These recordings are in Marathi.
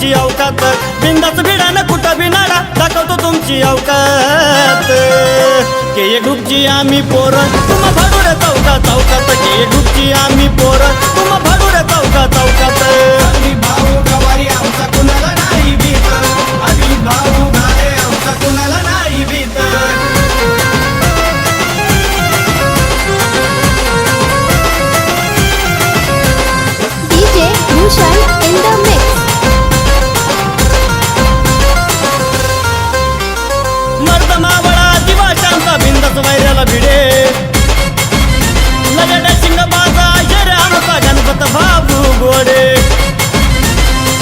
तुमची अवकात बिंदास भिडानं कुठं बिनाडा दाखवतो तुमची अवकात के ग्रुपची आम्ही पोर तुम्हा भाडूर चौका चौकात के ग्रुपची आम्ही पोर तुम्हा भाडूर चौका चौकात भाऊ गवारी आमचा कुणाला नाही भीत आम्ही भाऊ घाले आमचा कुणाला नाही भीत DJ Bhushan in the mix. मर्द मावळा दिवाशांचा बिंदस वैऱ्याला भिडे लगड्या शिंग बाजा शर्या आमचा गणपत भाऊ गोडे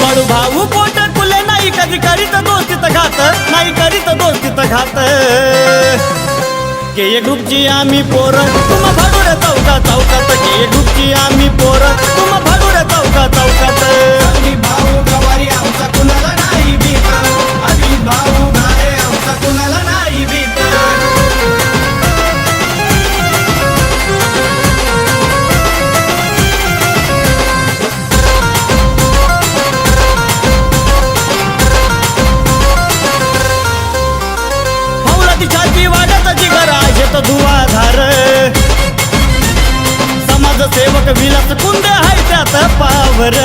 पडू भाऊ पोट कुले नाही कधी करीत दोस्तीत घात नाही करीत दोस्तीत घात के ग्रुपची आम्ही पोर तुम्हा भाडूर चौका चौकात के ग्रुपची आम्ही पोर तुम्हा भाडूर चौका चौकात आम्ही भाऊ गवारी आमचा कुणाला नाही भीत आम्ही भाऊ घाले आमचा कुणाला नाही भीत भाऊला छाती वाटत जिगर आहे तो धुवाधार समाजसेवक विलास कुंद आहे त्यात पावर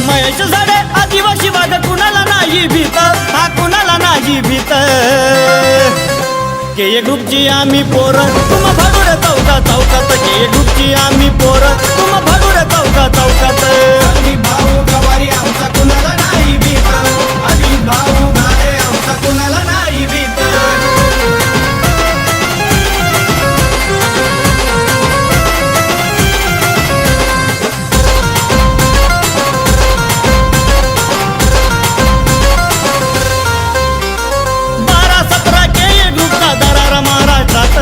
महेश झाडे आदिवासी वाघ कुणाला नाही भीत हा कुणाला नाही भीत के ग्रुपची आम्ही पोर तुम्हा भाडूर चौका चौकात के ग्रुपची आम्ही पोर तुम्हा भाडूर चौका चौकात आम्ही भाऊ गवारी आमचा कुणाला नाही भीत आम्ही भाऊ घाले आमचा कुणाला नाही भीत बारा 17 के ग्रुपचा दरारा महाराष्ट्रात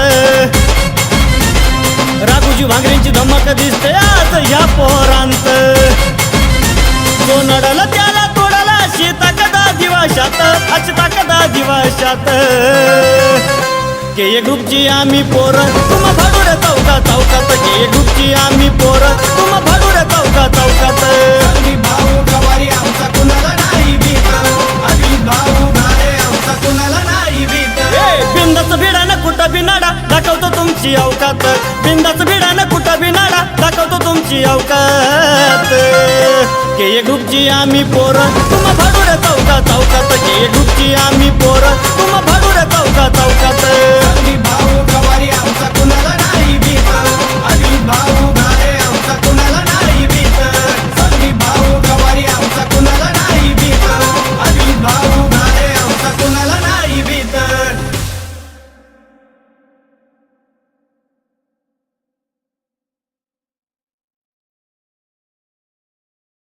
राघुजी भांगरेंची धमक दिसते आज या पोरांत जो नडला त्याला तोडाला अशी ताकद दिवाशात अशी ताकद दिवाशात के ग्रुपची आम्ही पोर तुम्हा भाडूर चौका चौकात के ग्रुपची आम्ही पोर तुम्हा भाडूर चौका चौकात आम्ही भाऊ गवारी आमचा कुणाला नाही भीत आम्ही भाऊ घाले आमचा कुणाला नाही भीत बिंदास भिडानं कुठं बिनाडा दाखवतो तुमची अवकात बिंदास भिडानं कुठं बिनाडा दाखवतो तुमची अवकात के ग्रुपची आम्ही पोर तुम्हा भाडूर चौका चौकात के ग्रुपची आम्ही पोर